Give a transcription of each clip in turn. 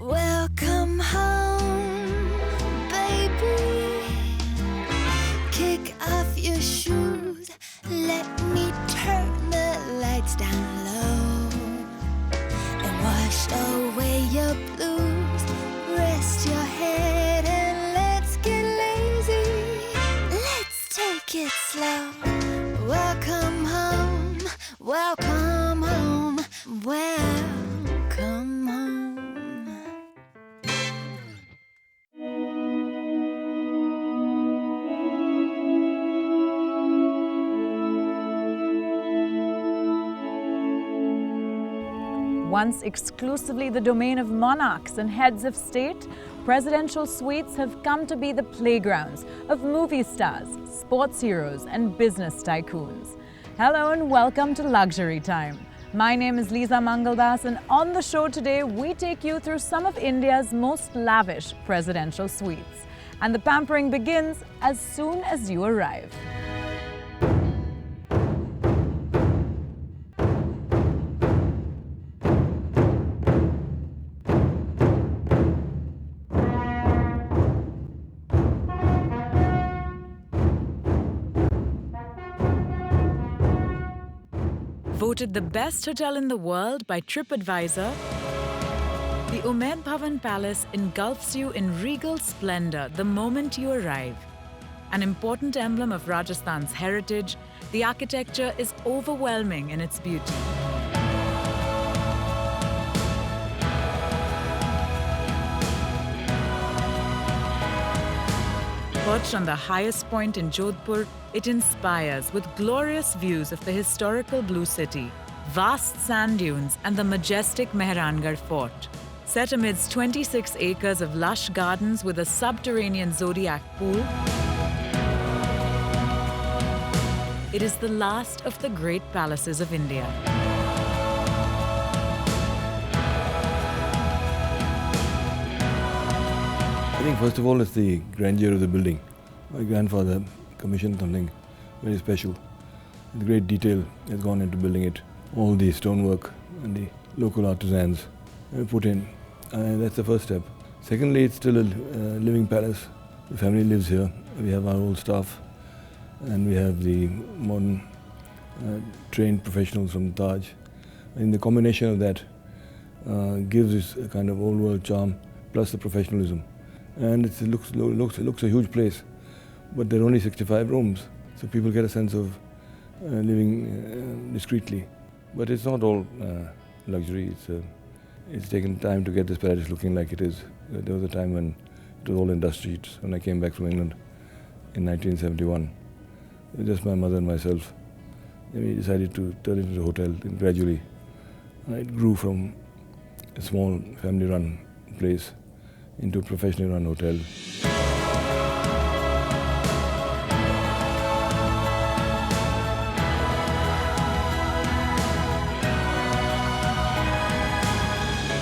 Welcome home, baby. Kick off your shoes. Let me turn the lights down low and wash away your blues. Rest your head and let's get lazy. Let's take it slow. Welcome home, welcome home, welcome home. Once exclusively the domain of monarchs and heads of state, presidential suites have come to be the playgrounds of movie stars, sports heroes, and business tycoons. Hello and welcome to Luxury Time. My name is Lisa Mangaldas, and on the show today, we take you through some of India's most lavish presidential suites. And the pampering begins as soon as you arrive. Voted the best hotel in the world by TripAdvisor, the Umaid Bhawan Palace engulfs you in regal splendor the moment you arrive. An important emblem of Rajasthan's heritage, the architecture is overwhelming in its beauty. Perched on the highest point in Jodhpur, it inspires with glorious views of the historical Blue City, vast sand dunes, and the majestic Mehrangarh Fort. Set amidst 26 acres of lush gardens with a subterranean zodiac pool, it is the last of the great palaces of India. I think first of all it's the grandeur of the building. My grandfather commissioned something very special. The great detail has gone into building it. All the stonework and the local artisans put in. That's the first step. Secondly, it's still a living palace. The family lives here. We have our old staff and we have the modern trained professionals from Taj. I think the combination of that gives this a kind of old world charm plus the professionalism. And it looks a huge place, but there are only 65 rooms, so people get a sense of living discreetly. But it's not all luxury. It's taken time to get this palace looking like it is. There was a time when it was all industry. When I came back from England in 1971, it was just my mother and myself. Then we decided to turn it into a hotel, and gradually it grew from a small family-run place into a professionally run hotel.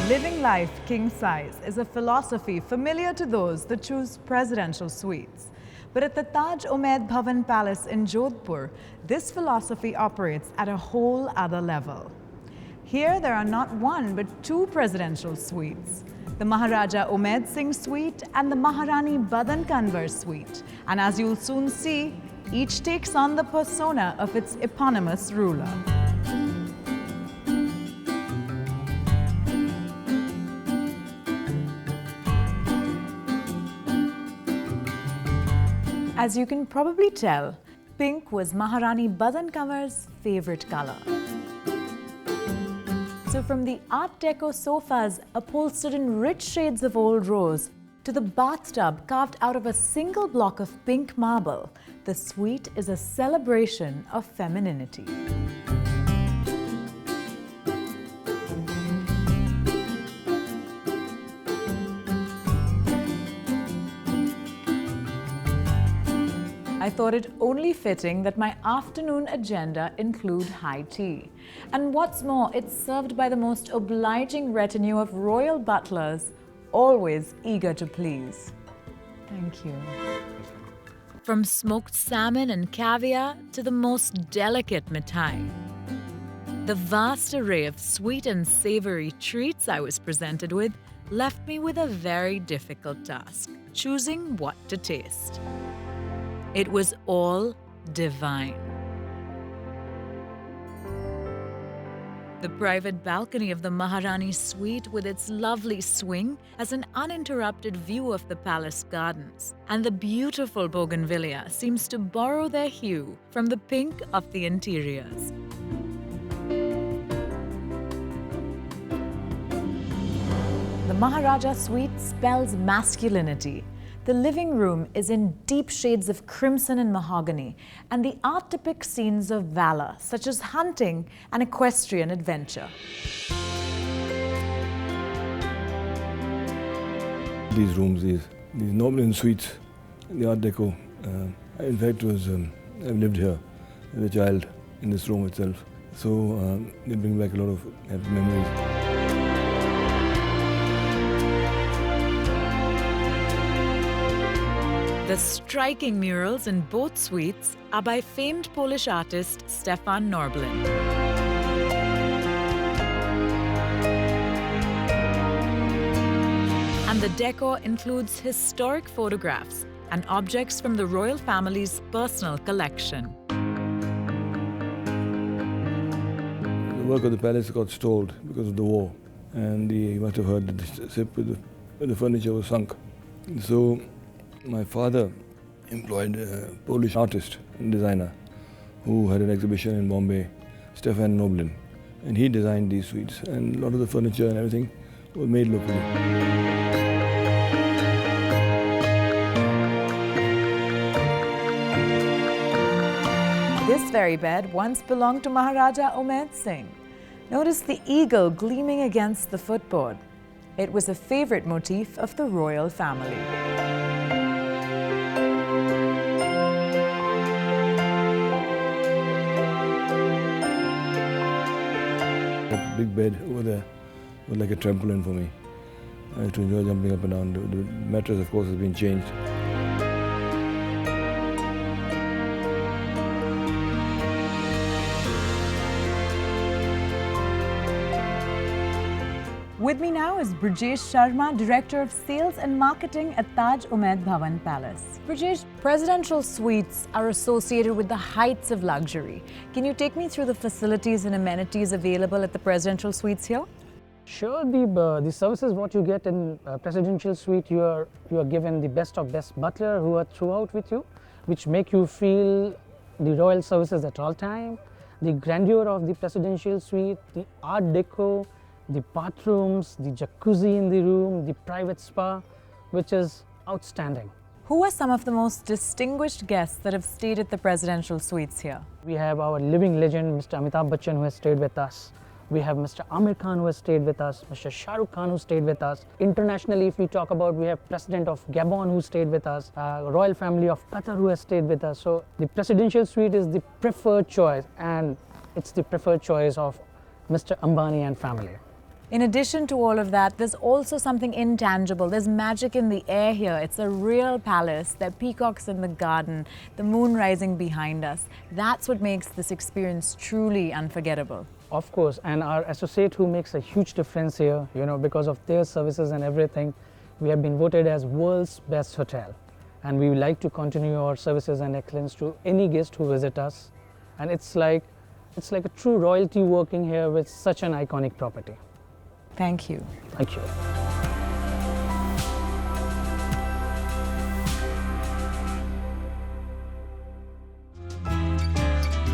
Living life king size is a philosophy familiar to those that choose presidential suites. But at the Taj Umaid Bhawan Palace in Jodhpur, this philosophy operates at a whole other level. Here there are not one but two presidential suites, the Maharaja Umaid Singh Suite and the Maharani Badan Kanwar Suite. And as you'll soon see, each takes on the persona of its eponymous ruler. As you can probably tell, pink was Maharani Badan Kanwar's favorite color. So from the Art Deco sofas upholstered in rich shades of old rose to the bathtub carved out of a single block of pink marble, the suite is a celebration of femininity. I thought it only fitting that my afternoon agenda include high tea. And what's more, it's served by the most obliging retinue of royal butlers, always eager to please. Thank you. From smoked salmon and caviar to the most delicate mithai, the vast array of sweet and savory treats I was presented with left me with a very difficult task, choosing what to taste. It was all divine. The private balcony of the Maharani suite with its lovely swing has an uninterrupted view of the palace gardens, and the beautiful bougainvillea seems to borrow their hue from the pink of the interiors. The Maharaja suite spells masculinity. The living room is in deep shades of crimson and mahogany, and the art depicts scenes of valor, such as hunting and equestrian adventure. These rooms, these Noblein suites, the Art Deco. In fact, I've lived here as a child in this room itself, so they bring back a lot of happy memories. The striking murals in both suites are by famed Polish artist Stefan Norblin. And the decor includes historic photographs and objects from the royal family's personal collection. The work of the palace got stalled because of the war, and you must have heard that the ship with the furniture was sunk. So my father employed a Polish artist and designer who had an exhibition in Bombay, Stefan Norblin, and he designed these suites, and a lot of the furniture and everything was made locally. This very bed once belonged to Maharaja Umaid Singh. Notice the eagle gleaming against the footboard. It was a favorite motif of the royal family. That big bed over there was like a trampoline for me. I used to enjoy jumping up and down. The mattress, of course, has been changed. With me now is Brijesh Sharma, Director of Sales and Marketing at Taj Umaid Bhawan Palace. Brijesh, presidential suites are associated with the heights of luxury. Can you take me through the facilities and amenities available at the presidential suites here? Sure, the services what you get in presidential suite, you are given the best of best butler who are throughout with you, which make you feel the royal services at all time. The grandeur of the presidential suite, the art deco, the bathrooms, the jacuzzi in the room, the private spa, which is outstanding. Who are some of the most distinguished guests that have stayed at the presidential suites here? We have our living legend, Mr. Amitabh Bachchan, who has stayed with us. We have Mr. Amir Khan, who has stayed with us, Mr. Shah Rukh Khan, who stayed with us. Internationally, if we talk about, we have President of Gabon, who stayed with us, Royal Family of Qatar, who has stayed with us. So the presidential suite is the preferred choice, and it's the preferred choice of Mr. Ambani and family. In addition to all of that, there's also something intangible. There's magic in the air here. It's a real palace. There are peacocks in the garden, the moon rising behind us. That's what makes this experience truly unforgettable. Of course, and our associate who makes a huge difference here, because of their services and everything, we have been voted as world's best hotel. And we would like to continue our services and excellence to any guest who visit us. And it's like a true royalty working here with such an iconic property. Thank you. Thank you.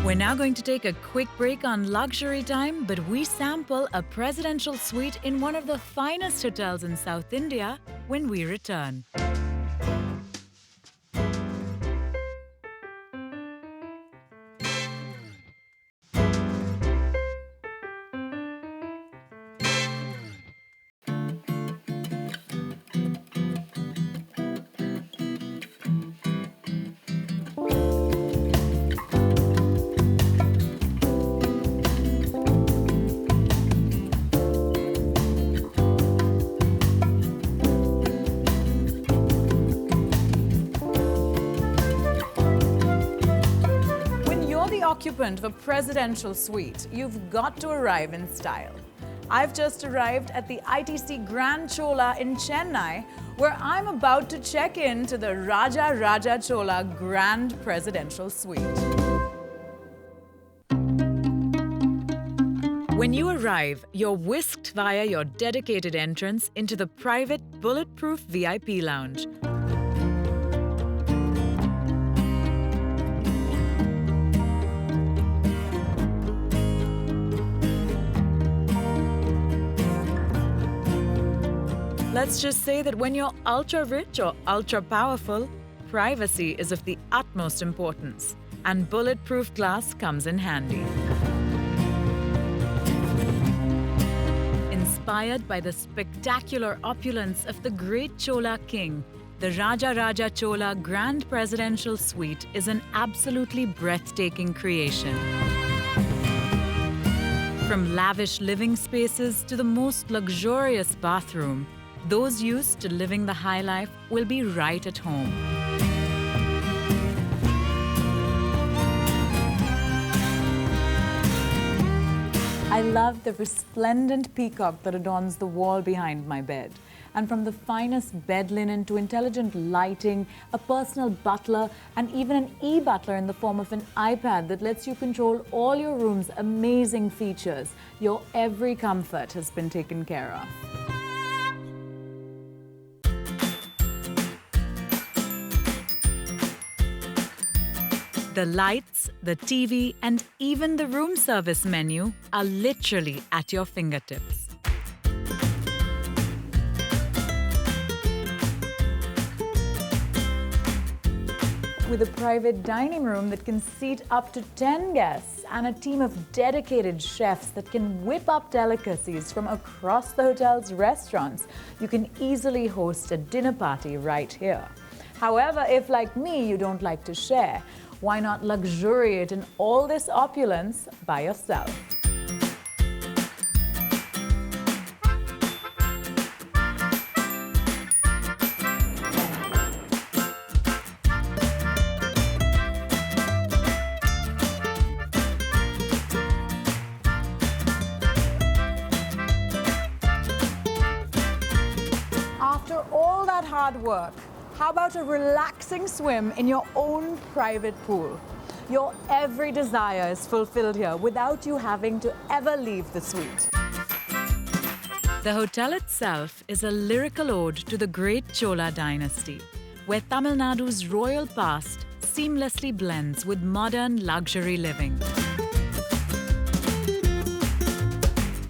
We're now going to take a quick break on luxury time, but we sample a presidential suite in one of the finest hotels in South India when we return. occupant of a presidential suite, you've got to arrive in style. I've just arrived at the ITC Grand Chola in Chennai, where I'm about to check in to the Raja Chola Grand Presidential Suite. When you arrive, you're whisked via your dedicated entrance into the private bulletproof VIP lounge. Let's just say that when you're ultra-rich or ultra-powerful, privacy is of the utmost importance, and bulletproof glass comes in handy. Inspired by the spectacular opulence of the great Chola king, the Raja Chola Grand Presidential Suite is an absolutely breathtaking creation. From lavish living spaces to the most luxurious bathroom, those used to living the high life will be right at home. I love the resplendent peacock that adorns the wall behind my bed. And from the finest bed linen to intelligent lighting, a personal butler, and even an e-butler in the form of an iPad that lets you control all your room's amazing features, your every comfort has been taken care of. The lights, the TV, and even the room service menu are literally at your fingertips. With a private dining room that can seat up to 10 guests and a team of dedicated chefs that can whip up delicacies from across the hotel's restaurants, you can easily host a dinner party right here. However, if like me, you don't like to share, why not luxuriate in all this opulence by yourself? After all that hard work, how about a relaxing swim in your own private pool? Your every desire is fulfilled here without you having to ever leave the suite. The hotel itself is a lyrical ode to the great Chola dynasty, where Tamil Nadu's royal past seamlessly blends with modern luxury living.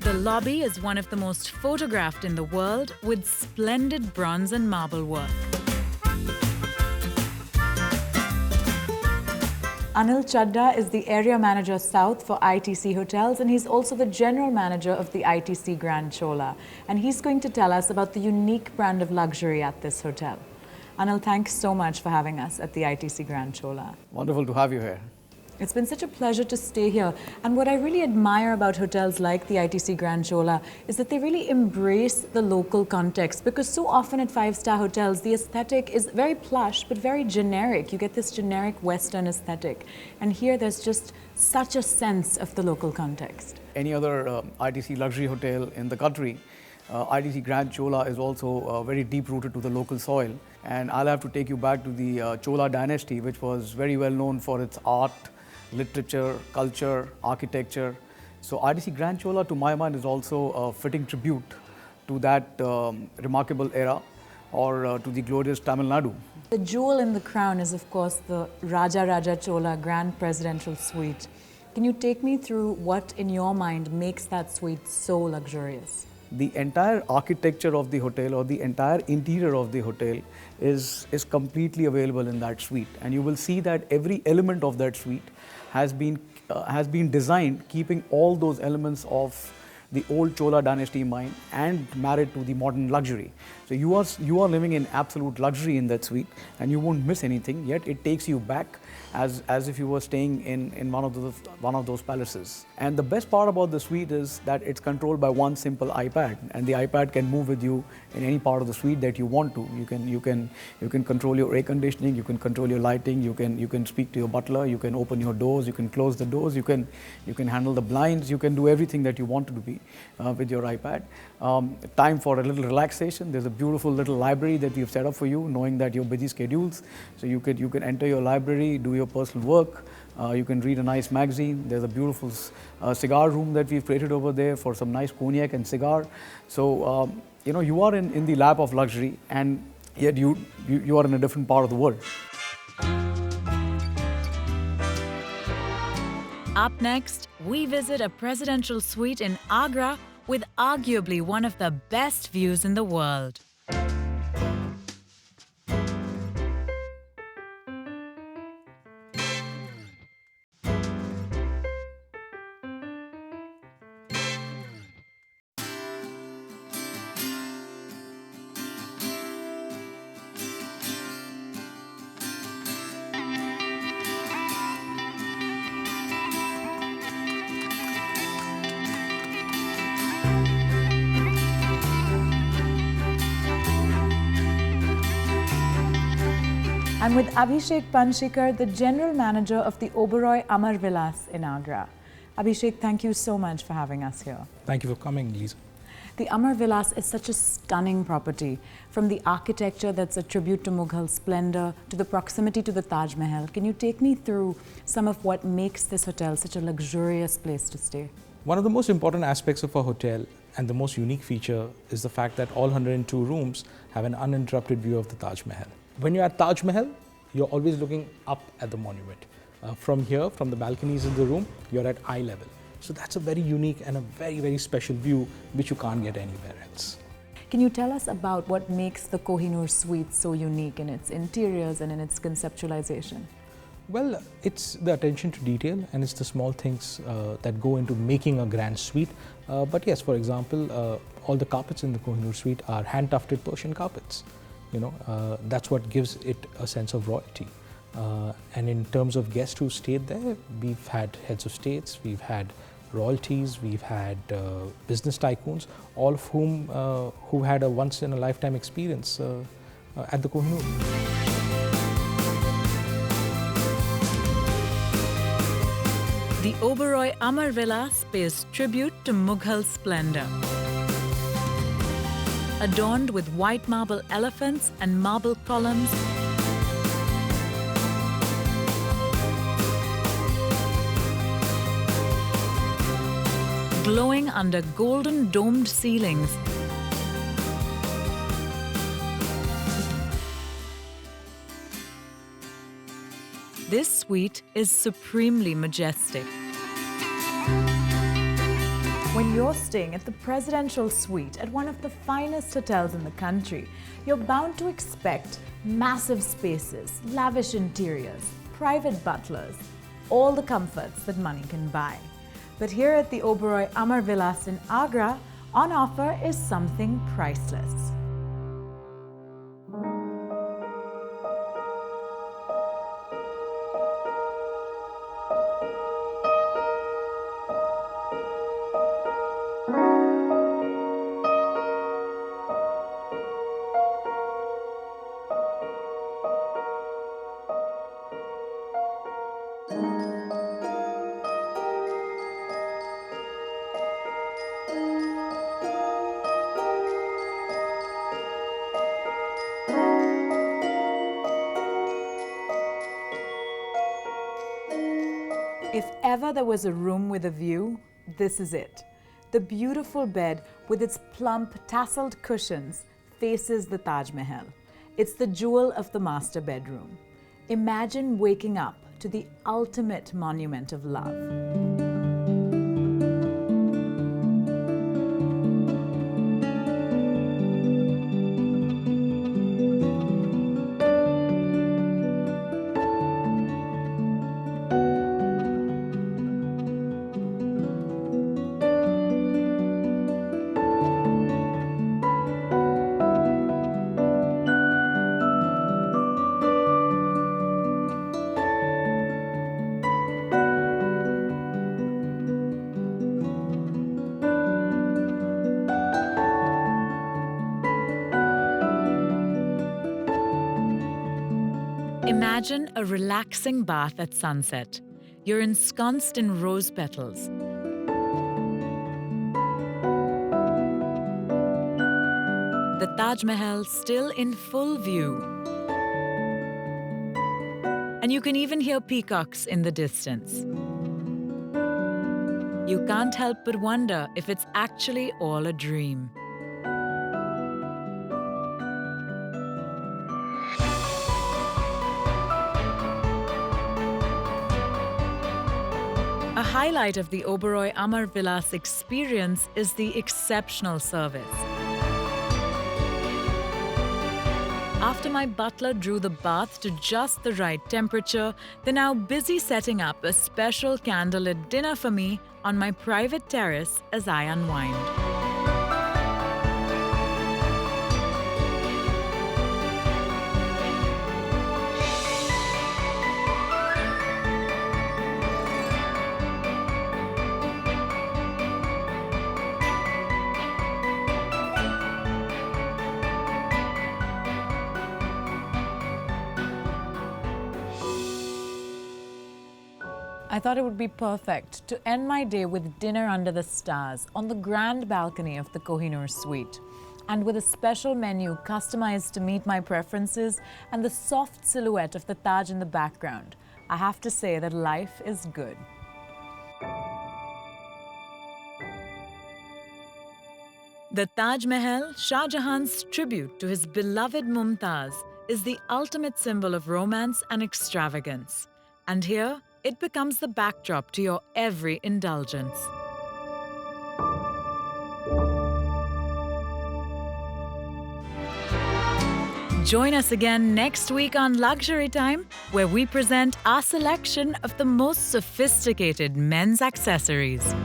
The lobby is one of the most photographed in the world, with splendid bronze and marble work. Anil Chadda is the Area Manager South for ITC Hotels, and he's also the General Manager of the ITC Grand Chola. And he's going to tell us about the unique brand of luxury at this hotel. Anil, thanks so much for having us at the ITC Grand Chola. Wonderful to have you here. It's been such a pleasure to stay here. And what I really admire about hotels like the ITC Grand Chola is that they really embrace the local context, because so often at five-star hotels, the aesthetic is very plush, but very generic. You get this generic Western aesthetic. And here there's just such a sense of the local context. Any other ITC luxury hotel in the country, ITC Grand Chola is also very deep-rooted to the local soil. And I'll have to take you back to the Chola dynasty, which was very well known for its art, literature, culture, architecture. So ITC Grand Chola, to my mind, is also a fitting tribute to that remarkable era, or to the glorious Tamil Nadu. The jewel in the crown is, of course, the Raja Chola Grand Presidential Suite. Can you take me through what, in your mind, makes that suite so luxurious? The entire architecture of the hotel, or the entire interior of the hotel, is completely available in that suite. And you will see that every element of that suite has been designed keeping all those elements of the old Chola dynasty in mind and married to the modern luxury. So you are living in absolute luxury in that suite, and you won't miss anything. Yet it takes you back as if you were staying in one of those palaces. And the best part about the suite is that it's controlled by one simple iPad, and the iPad can move with you in any part of the suite that you want to. You can control your air conditioning, you can control your lighting, you can speak to your butler, you can open your doors, you can close the doors, you can handle the blinds, you can do everything that you want to be with your iPad. Time for a little relaxation. There's a beautiful little library that we've set up for you, knowing that your busy schedules. So you can enter your library, do your personal work. You can read a nice magazine. There's a beautiful cigar room that we've created over there for some nice cognac and cigar. So you are in the lap of luxury, and yet you are in a different part of the world. Up next, we visit a presidential suite in Agra with arguably one of the best views in the world. I'm with Abhishek Panshikar, the General Manager of the Oberoi Amar Vilas in Agra. Abhishek, thank you so much for having us here. Thank you for coming, Lisa. The Amar Vilas is such a stunning property, from the architecture that's a tribute to Mughal splendor to the proximity to the Taj Mahal. Can you take me through some of what makes this hotel such a luxurious place to stay? One of the most important aspects of a hotel and the most unique feature is the fact that all 102 rooms have an uninterrupted view of the Taj Mahal. When you're at Taj Mahal, you're always looking up at the monument. From here, from the balconies in the room, you're at eye level. So that's a very unique and a very, very special view which you can't get anywhere else. Can you tell us about what makes the Kohinoor suite so unique in its interiors and in its conceptualization? Well, it's the attention to detail, and it's the small things that go into making a grand suite. But yes, for example, all the carpets in the Kohinoor suite are hand-tufted Persian carpets. That's what gives it a sense of royalty. And in terms of guests who stayed there, we've had heads of states, we've had royalties, we've had business tycoons, all of whom who had a once-in-a-lifetime experience at the Kohinoor. The Oberoi Amar Vilas pays tribute to Mughal splendor. Adorned with white marble elephants and marble columns, glowing under golden domed ceilings, this suite is supremely majestic. When you're staying at the presidential suite at one of the finest hotels in the country, you're bound to expect massive spaces, lavish interiors, private butlers, all the comforts that money can buy. But here at the Oberoi Amar Vilas in Agra, on offer is something priceless. If ever there was a room with a view, this is it. The beautiful bed with its plump, tasseled cushions faces the Taj Mahal. It's the jewel of the master bedroom. Imagine waking up to the ultimate monument of love. Imagine a relaxing bath at sunset. You're ensconced in rose petals. The Taj Mahal still in full view. And you can even hear peacocks in the distance. You can't help but wonder if it's actually all a dream. A highlight of the Oberoi Amar Vilas experience is the exceptional service. After my butler drew the bath to just the right temperature, they're now busy setting up a special candlelit dinner for me on my private terrace as I unwind. I thought it would be perfect to end my day with dinner under the stars on the grand balcony of the Kohinoor Suite, and with a special menu customized to meet my preferences and the soft silhouette of the Taj in the background. I have to say that life is good. The Taj Mahal, Shah Jahan's tribute to his beloved Mumtaz, is the ultimate symbol of romance and extravagance. And here, it becomes the backdrop to your every indulgence. Join us again next week on Luxury Time, where we present our selection of the most sophisticated men's accessories.